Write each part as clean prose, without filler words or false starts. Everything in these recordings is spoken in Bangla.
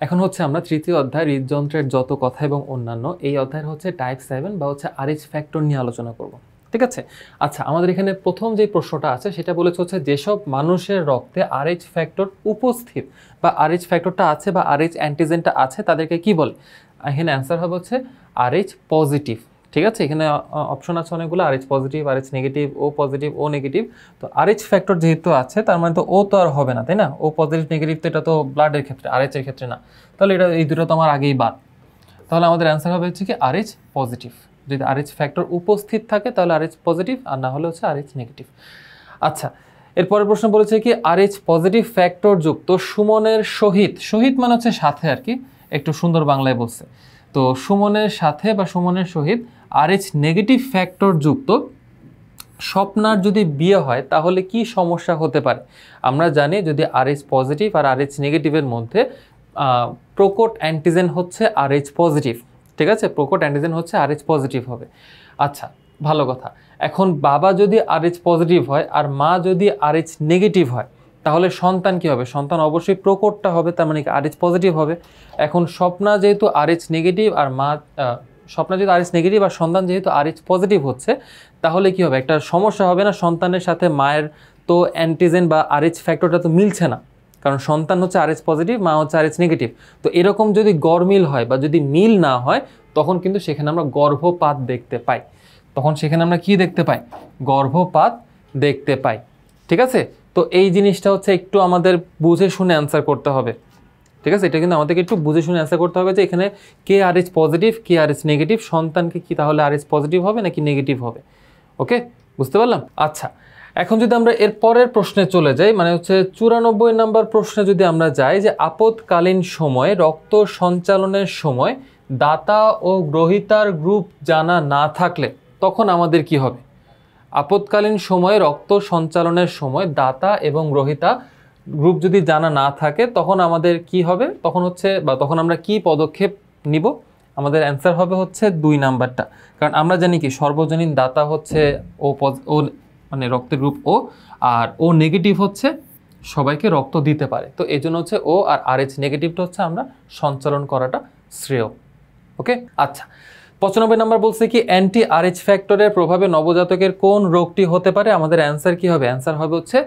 এখন হচ্ছে আমরা তৃতীয় অধ্যায় হৃদযন্ত্রের যত কথা এবং অন্যান্য এই অধ্যায়ের হচ্ছে টাইপ 7 বা হচ্ছে আরএইচ ফ্যাক্টর নিয়ে আলোচনা করব। ঠিক আছে, আচ্ছা আমাদের এখানে প্রথম যে প্রশ্নটা আছে সেটা বলেছে হচ্ছে যেসব মানুষের রক্তে আরএইচ ফ্যাক্টর উপস্থিত বা আরএইচ ফ্যাক্টরটা আছে বা আরএইচ অ্যান্টিজেনটা আছে তাদেরকে কি বলে। এখানে অ্যান্সার হবে হচ্ছে আরএইচ পজিটিভ। ঠিক আছে, এখানে অপশন আছে অনেকগুলো, আরএইচ পজিটিভ, আরএইচ নেগেটিভ, ও পজিটিভ, ও নেগেটিভ। তো আরএইচ ফ্যাক্টর যেহেতু আছে তার মানে তো ও তো আর হবে না, তাই না? ও পজিটিভ নেগেটিভ তো এটা তো ব্লাডের ক্ষেত্রে, আরএইচ এর ক্ষেত্রে না। তাহলে এটা এই দুটো তো আমার আগেই বাদ। তাহলে আমাদের অ্যান্সার হবে হচ্ছে কি আরএইচ পজিটিভ। যদি আরএইচ ফ্যাক্টর উপস্থিত থাকে তাহলে আরএইচ পজিটিভ, আর না হলে হচ্ছে আরএইচ নেগেটিভ। আচ্ছা, এরপরের প্রশ্ন বলেছে কি আরএইচ পজিটিভ ফ্যাক্টর যুক্ত সুমনের সহিত, সহিত মানে হচ্ছে সাথে আর কি, একটু সুন্দর বাংলায় বলছে। তো সুমনের সাথে বা সুমনের সহিত আরএইচ নেগেটিভ ফ্যাক্টর যুক্ত স্বপ্নার যদি বিয়ে হয় তাহলে কি সমস্যা হতে পারে। আমরা জানি যদি আরএইচ পজিটিভ আর আরএইচ নেগেটিভের মধ্যে প্রকট অ্যান্টিজেন হচ্ছে আরএইচ পজিটিভ। ঠিক আছে, প্রকট অ্যান্টিজেন হচ্ছে আরএইচ পজিটিভ হবে। আচ্ছা, ভালো কথা। এখন বাবা যদি আরএইচ পজিটিভ হয় আর মা যদি আরএইচ নেগেটিভ হয় তাহলে সন্তান কি হবে? সন্তান অবশ্যই প্রকটটা হবে, তার মানে আরএইচ পজিটিভ হবে। এখন স্বপ্না যেহেতু আরএইচ নেগেটিভ আর স্বপ্না যেহেতু আরএইচ নেগেটিভ আর সন্তান যেহেতু আরএইচ পজিটিভ হচ্ছে, তাহলে কি হবে? একটা সমস্যা হবে না? সন্তানের সাথে মায়ের তো অ্যান্টিজেন বা আরএইচ ফ্যাক্টরটা তো মিলছে না, কারণ সন্তান হচ্ছে আরএইচ পজিটিভ, মা হচ্ছে আরএইচ নেগেটিভ। তো এরকম যদি গড়মিল হয় বা যদি মিল না হয় তখন কিন্তু সেখানে আমরা গর্ভপাত দেখতে পাই। তখন সেখানে আমরা কি দেখতে পাই? গর্ভপাত দেখতে পাই। ঠিক আছে, তো এই জিনিসটা হচ্ছে একটু আমাদের বুঝে শুনে অ্যান্সার করতে হবে। ঠিক আছে, এটা কিন্তু আমাদেরকে একটু বুঝে শুনে অ্যান্সার করতে হবে যে এখানে কে আরএইচ পজিটিভ, কে আরএইচ নেগেটিভ, সন্তানকে কি তাহলে আরএইচ পজিটিভ হবে নাকি নেগেটিভ হবে। ওকে, বুঝতে পারলাম? আচ্ছা, এখন যদি আমরা এর পরের প্রশ্নে চলে যাই, মানে হচ্ছে 94 নম্বর প্রশ্নে যদি আমরা যাই যে আপদকালীন সময়ে রক্ত সঞ্চালনের সময় দাতা ও গ্রহীতার গ্রুপ জানা না থাকলে তখন আমাদের কি হবে। আপদকালীন সময়ে রক্ত সঞ্চালনের সময় দাতা এবং গ্রহীতা গ্রুপ যদি জানা না থাকে তখন আমাদের কি হবে? তখন হচ্ছে বা তখন আমরা কি পদক্ষেপ নিব? আমাদের অ্যান্সার হবে হচ্ছে 2 নাম্বারটা। কারণ আমরা জানি কি সর্বজনীন দাতা হচ্ছে ও মানে রক্তের গ্রুপ ও, আর ও নেগেটিভ হচ্ছে সবাইকে রক্ত দিতে পারে। তো এই জন্য হচ্ছে ও আর আরএইচ নেগেটিভটা হচ্ছে আমরা সঞ্চালন করাটা শ্রেয়। ওকে, আচ্ছা 95 নম্বর বলছে কি অ্যান্টি আরএইচ ফ্যাক্টরের প্রভাবে নবজাতকের কোন রোগটি হতে পারে। আমাদের অ্যান্সার কি হবে? অ্যান্সার হবে হচ্ছে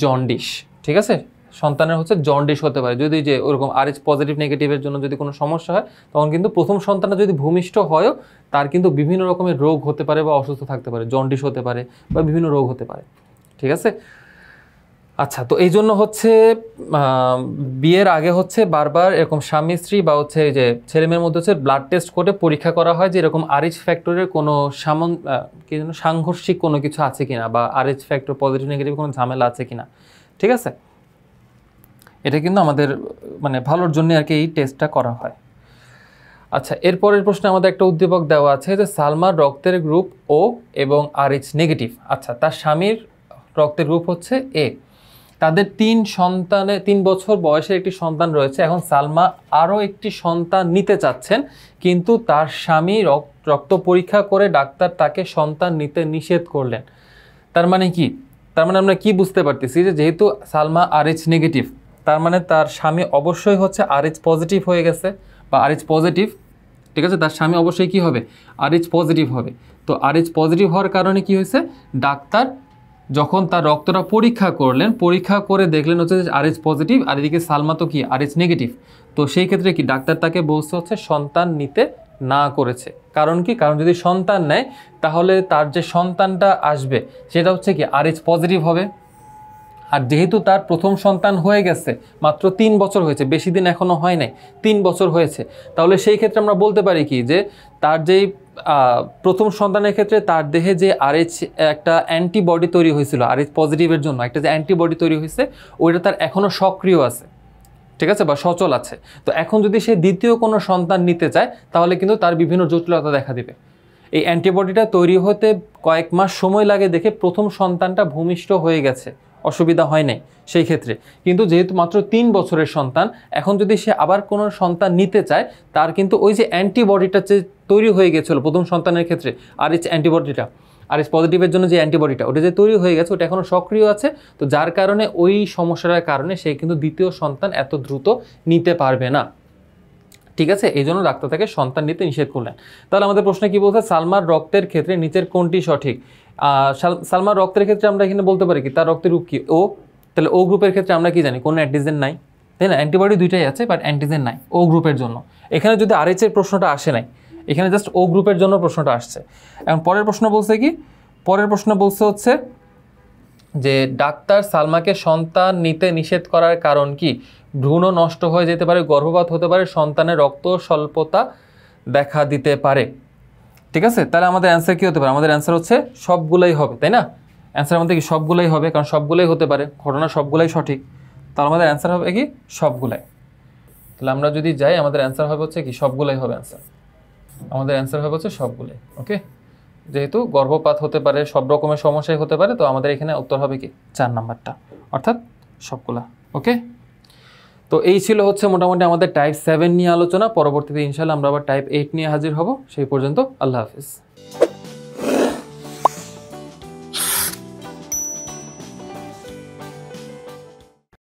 জন্ডিস। ঠিক আছে, সন্তানের হচ্ছে জন্ডিস হতে পারে যদি যে ওরকম আরএইচ পজিটিভ নেগেটিভের জন্য যদি কোনো সমস্যা হয় তখন কিন্তু প্রথম সন্তানটা যদি ভূমিষ্ঠ হয়ও তার কিন্তু বিভিন্ন রকমের রোগ হতে পারে বা অসুস্থ থাকতে পারে, জন্ডিস হতে পারে বা বিভিন্ন রোগ হতে পারে। ঠিক আছে, আচ্ছা তো এই জন্য হচ্ছে বিয়ের আগে হচ্ছে বারবার এরকম স্বামী স্ত্রী বা হচ্ছে এই যে ছেলেমেয়ের মধ্যে হচ্ছে ব্লাড টেস্ট করে পরীক্ষা করা হয় যে এরকম আরএইচ ফ্যাক্টরের কোনো কি যেন সাংঘর্ষিক কোনো কিছু আছে কিনা বা আরএইচ ফ্যাক্টর পজিটিভ নেগেটিভ কোনো ঝামেলা আছে কিনা। ঠিক আছে, এটা কিন্তু আমাদের মানে ভালোর জন্য আর কি এই টেস্টটা করা হয়। আচ্ছা, এরপরের প্রশ্নে আমাদের একটা উদ্দীপক দেওয়া আছে যে সালমার রক্তের গ্রুপ ও এবং আরএইচ নেগেটিভ। আচ্ছা, তার স্বামীর রক্তের গ্রুপ হচ্ছে এ, তাদের 3 বছর বয়সের একটি সন্তান রয়েছে। এখন সালমা আরও একটি সন্তান নিতে চাচ্ছেন, কিন্তু তার স্বামী রক্ত পরীক্ষা করে ডাক্তার তাকে সন্তান নিতে নিষেধ করলেন। তার মানে কি? তার মানে আমরা কি বুঝতে পারতেছি যে যেহেতু সালমা আরএইচ নেগেটিভ তার মানে তার স্বামী অবশ্যই হচ্ছে আরএইচ পজিটিভ হয়ে গেছে বা আরএইচ পজিটিভ। ঠিক আছে, তার স্বামী অবশ্যই কি হবে? আরএইচ পজিটিভ হবে। তো আরএইচ পজিটিভ হওয়ার কারণে কি হয়েছে? ডাক্তার যখন তার রক্তটা পরীক্ষা করলেন, পরীক্ষা করে দেখলেন হচ্ছে আরএইচ পজিটিভ আর এদিকে সালমা তো কি আরএইচ নেগেটিভ। তো সেই ক্ষেত্রে কি ডাক্তার তাকে বলছে হচ্ছে সন্তান নিতে না করেছে। কারণ কি? কারণ যদি সন্তান নেয় তাহলে তার যে সন্তানটা আসবে সেটা হচ্ছে কি আরএইচ পজিটিভ হবে। আর যেহেতু তার প্রথম সন্তান হয়ে গেছে, মাত্র 3 বছর হয়েছে, বেশি দিন এখনও হয় নাই, 3 বছর হয়েছে, তাহলে সেই ক্ষেত্রে আমরা বলতে পারি কি যে তার যেই প্রথম সন্তানের ক্ষেত্রে তার দেহে যে আরএইচ একটা অ্যান্টিবডি তৈরি হয়েছিল আরএইচ পজিটিভের জন্য, একটা যে অ্যান্টিবডি তৈরি হয়েছে ওইটা তার এখনও সক্রিয় আছে। ঠিক আছে, বা সচল আছে। তো এখন যদি সে দ্বিতীয় কোনো সন্তান নিতে চায় তাহলে কিন্তু তার বিভিন্ন জটিলতা দেখা দিবে। এই অ্যান্টিবডিটা তৈরি হতে কয়েক মাস সময় লাগে দেখে প্রথম সন্তানটা ভূমিষ্ঠ হয়ে গেছে, অসুবিধা হয় নাই সেই ক্ষেত্রে। কিন্তু যেহেতু মাত্র 3 বছরের সন্তান, এখন যদি সে আবার কোনো সন্তান নিতে চায় তার কিন্তু ওই যে অ্যান্টিবডিটা যে তৈরি হয়ে গেছিলো প্রথম সন্তানের ক্ষেত্রে আরএইচ অ্যান্টিবডিটা, আরএইচ পজিটিভের জন্য যে অ্যান্টিবডিটা ওটা যে তৈরি হয়ে গেছে ওটা এখনও সক্রিয় আছে। তো যার কারণে ওই সমস্যাটার কারণে সে কিন্তু দ্বিতীয় সন্তান এত দ্রুত নিতে পারবে না। ঠিক আছে, এই জন্য ডাক্তার তাকে সন্তান নিতে নিষেধ করলেন। তাহলে আমাদের প্রশ্নে কি বলছে, সালমার রক্তের ক্ষেত্রে নিচের কোনটি সঠিক? সালমার রক্তের ক্ষেত্রে আমরা এখানে বলতে পারি কি তার রক্তের গ্রুপ কি ও, তাহলে ও গ্রুপের ক্ষেত্রে আমরা কি জানি কোনো অ্যান্টিজেন নাই, তাই না? অ্যান্টিবডি দুইটাই আছে বাট অ্যান্টিজেন নাই ও গ্রুপের জন্য। এখানে যদি RH এর প্রশ্নটা আসে নাই, এখানে জাস্ট ও গ্রুপের জন্য প্রশ্নটা আসছে। এখন পরের প্রশ্ন বলছে কি, পরের প্রশ্ন বলছে হচ্ছে যে ডাক্তার সালমাকে সন্তান নিতে নিষেধ করার কারণ কি? ভ্রূণ নষ্ট হয়ে যেতে পারে, গর্ভপাত হতে পারে, সন্তানের রক্ত স্বল্পতা দেখা দিতে পারে। ঠিক আছে, তাহলে আমাদের অ্যান্সার কি হতে পারে? আমাদের অ্যান্সার হচ্ছে সবগুলাই হবে, তাই না? অ্যান্সার মধ্যে কি সবগুলাই হবে, কারণ সবগুলাই হতে পারে, ঘটনা সবগুলাই সঠিক। তাহলে আমাদের অ্যান্সার হবে কি সবগুলাই। তাহলে আমরা যদি যাই আমাদের অ্যান্সার হবে হচ্ছে কি সবগুলাই হবে অ্যান্সার। আমাদের অ্যান্সার হবে হচ্ছে সবগুলাই। ওকে, যেহেতু গর্ভপাত হতে পারে, সব রকমের সমস্যাই হতে পারে, তো আমাদের এখানে উত্তর হবে কি 4 নাম্বারটা, অর্থাৎ সবগুলা। ওকে, তো এই ছিল হচ্ছে মোটামুটি আমাদের টাইপ 7 নিয়ে আলোচনা। পরবর্তীতে ইনশাআল্লাহ আমরা আবার টাইপ 8 নিয়ে হাজির হব। সেই পর্যন্ত আল্লাহ হাফিজ।